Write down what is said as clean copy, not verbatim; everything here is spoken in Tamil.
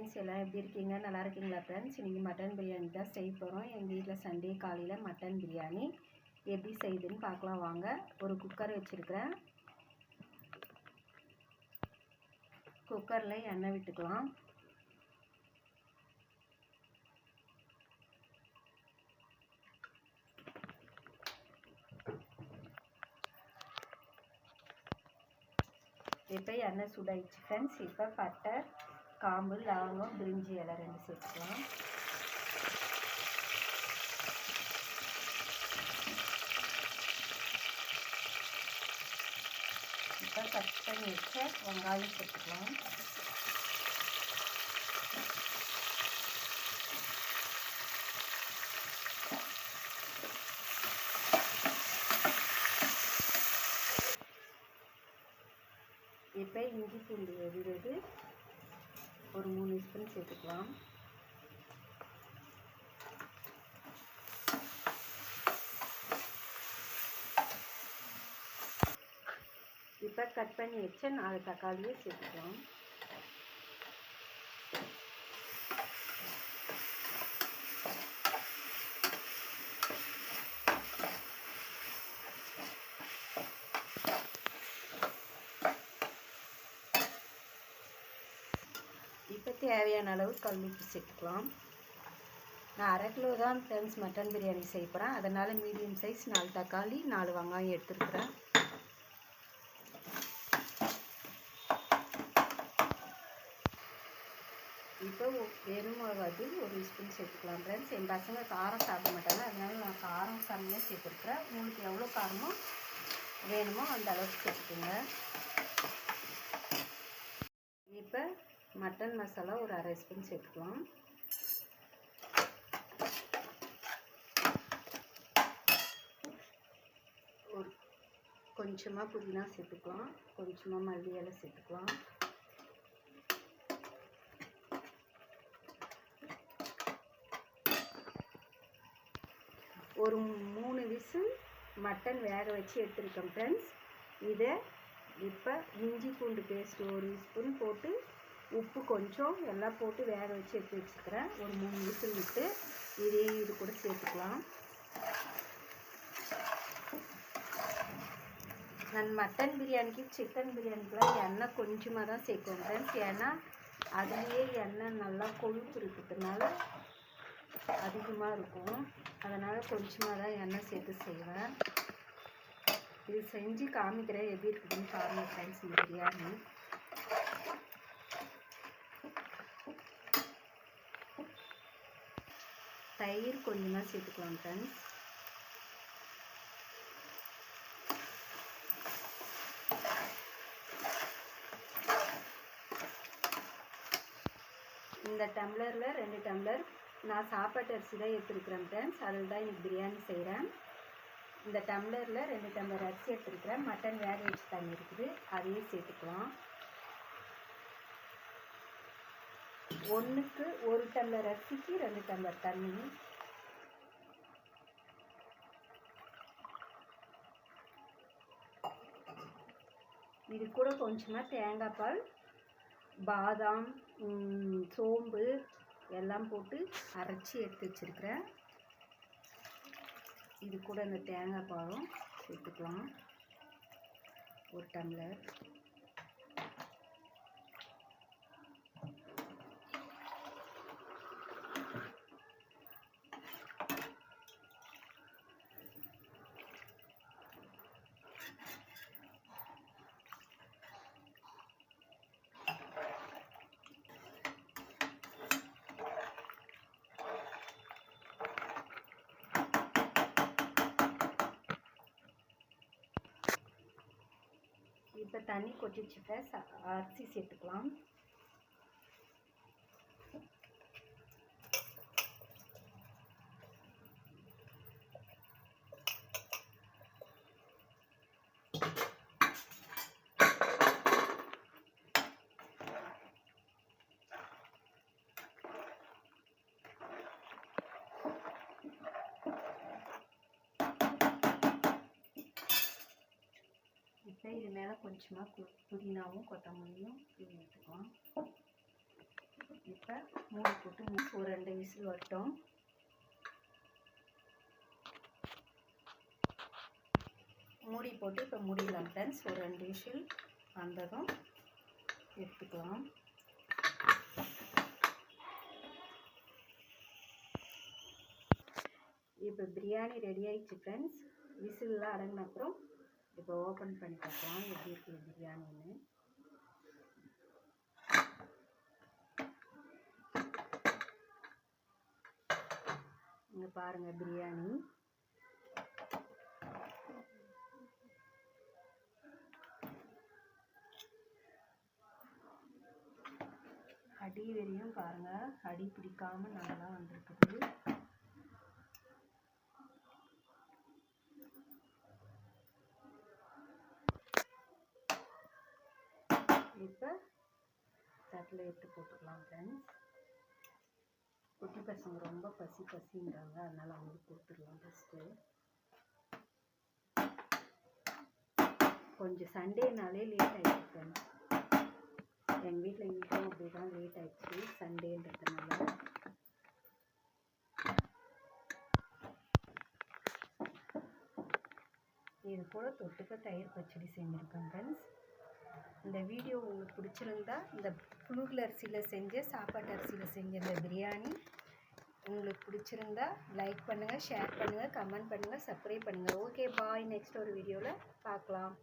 ஃப்ரெண்ட்ஸ், எல்லாம் எப்படி இருக்கீங்க? நல்லா இருக்கீங்களா ஃப்ரெண்ட்ஸ்? இன்றைக்கி மட்டன் பிரியாணி தான் செய்ய போகிறோம். எங்கள் வீட்டில் சண்டே காலையில் மட்டன் பிரியாணி எப்படி செய்யுதுன்னு பார்க்கலாம் வாங்க. ஒரு குக்கர் வச்சுருக்கிறேன். குக்கரில் எண்ணெய் விட்டுக்கலாம். இப்போ எண்ணெய் சூடாயிடுச்சு ஃப்ரெண்ட்ஸ். இப்போ பட்டை, காம்பு, லவங்கம், பிரிஞ்சி இலை 2 சேர்த்துக்கலாம். இப்போ கட் பண்ணி வச்ச வெங்காயம் சேர்த்துக்கலாம். இப்போ இஞ்சி பூண்டு விழுது ஒரு 3 ஸ்பூன் சேர்த்துக்கலாம். இப்போ கட் பண்ணி வச்ச 4 தக்காளியை சேர்த்துக்கலாம். இப்போ தேவையான அளவு கல் உப்பு சேர்த்துக்கலாம். நான் 1/2 கிலோ தான் ஃப்ரெண்ட்ஸ் மட்டன் பிரியாணி செய்ய போகிறேன். அதனால் மீடியம் சைஸ் 4 தக்காளி 4 வெங்காயம் எடுத்துருக்குறேன். இப்போ வெறும் மிளகாய் 1 ஸ்பூன் சேர்த்துக்கலாம் ஃப்ரெண்ட்ஸ். என் பசங்க காரம் சாப்பிட மாட்டாங்க, அதனால நான் காரம் கம்மியாக சேர்த்துருக்குறேன். உங்களுக்கு எவ்வளோ காரமோ வேணுமோ அந்த அளவுக்கு சேர்த்துக்குங்க. இப்போ மட்டன் மசாலா ஒரு 1/2 ஸ்பூன் சேர்த்துக்கலாம். ஒரு கொஞ்சமாக புதினா சேர்த்துக்கலாம். கொஞ்சமாக மல்லி இலை சேர்த்துக்கலாம். ஒரு 3 விசில் மட்டன் வேக வச்சு எடுத்துருக்கேன் ஃப்ரெண்ட்ஸ். இதை இப்போ இஞ்சி பூண்டு பேஸ்ட் 1 ஸ்பூன் போட்டு உப்பு கொஞ்சம் எல்லாம் போட்டு வேக வச்சு எடுத்து வச்சுக்கிறேன். ஒரு 3 விசில் விட்டு இது கூட சேர்த்துக்கலாம். நான் மட்டன் பிரியாணிக்கு சிக்கன் பிரியாணிக்கெலாம் எண்ணெய் கொஞ்சமாக தான் சேர்க்குவேன் ஃப்ரெண்ட்ஸ். ஏன்னா அதுலேயே எண்ணெய் நல்லா கொழுப்பு இருக்கிறதுனால அதிகமாக இருக்கும். அதனால் கொஞ்சமாக தான் எண்ணெய் சேர்த்து செய்வேன். இது செஞ்சு காமிக்கிறேன் எப்படி இருக்குதுன்னு பாருங்கள் ஃப்ரெண்ட்ஸ். இந்த பிரியாணி தயிர் கொஞ்சமாக சேர்த்துக்கலாம் ஃப்ரெண்ட்ஸ். இந்த டம்ளரில் 2 டம்ளர் நான் சாப்பாட்டு அரிசி தான் எடுத்துருக்குறேன் ஃப்ரெண்ட்ஸ். அதில் தான் எனக்கு பிரியாணி செய்கிறேன். இந்த டம்ளரில் 2 டம்ளர் அரிசி எடுத்துருக்குறேன். மட்டன் வேக வச்சு தண்ணி இருக்குது, அதையே சேர்த்துக்கலாம். 1க்கு 1 டம்ளர் அரிசிக்கு 2 டம்ளர் தண்ணி. இது கூட கொஞ்சமாக தேங்காய் பால், பாதாம், சோம்பு எல்லாம் போட்டு அரைச்சி எடுத்து வச்சுருக்கிறேன். இது கூட இந்த தேங்காய் பாலும் சேர்த்துக்கலாம். 1 டம்ளர். இப்போ தண்ணி கொதிச்சுட்ட அரிசி சேர்த்துக்கலாம். இப்போ இது மேலே கொஞ்சமாக புதினாவும் கொத்தமல்லியும் எடுத்துக்கலாம். இப்போ மூடி போட்டு ஒரு 2 விசில் வரட்டும். மூடி போட்டு இப்போ மூடிடலாம் ஃப்ரெண்ட்ஸ். ஒரு 2 விசில் வந்ததும் எடுத்துக்கலாம். இப்போ பிரியாணி ரெடி ஆயிடுச்சு ஃப்ரெண்ட்ஸ். விசில்லாம் அடங்கின அப்புறம் இப்போ ஓப்பன் பண்ணி பார்க்கலாம் எப்படி இருக்குது பிரியாணின்னு. இங்கே பாருங்கள் பிரியாணி. அடி வரையும் பாருங்கள், அடி பிடிக்காமல் நல்லா வந்திருக்குது. இப்போ தட்டில் எடுத்து போட்டுக்கலாம் ஃப்ரெண்ட்ஸ். குட்டி பசங்க ரொம்ப பசிங்கிறாங்க, அதனால் அவங்களுக்கு கொடுத்துடலாம் ஃபஸ்ட்டு. கொஞ்சம் சண்டேனாலே லேட் ஆகிடுச்சு ஃப்ரெண்ட்ஸ். எங்கள் வீட்டில் இன்றைக்கும் அப்படி தான் லேட் ஆகிடுச்சு சண்டேன்றதுனால. இது போல் தொட்டுக்க தயிர் பச்சடி செஞ்சுருக்கேன் ஃப்ரெண்ட்ஸ். இந்த வீடியோ உங்களுக்கு பிடிச்சிருந்தா இந்த புழுங்கல் அரிசியில் செஞ்ச சாப்பாட்டு அரிசியில் செஞ்ச இந்த பிரியாணி உங்களுக்கு பிடிச்சிருந்தா லைக் பண்ணுங்கள், ஷேர் பண்ணுங்கள், கமெண்ட் பண்ணுங்கள், சப்ஸ்கிரைப் பண்ணுங்கள். Okay bye. நெக்ஸ்ட் ஒரு வீடியோவில் பார்க்கலாம்.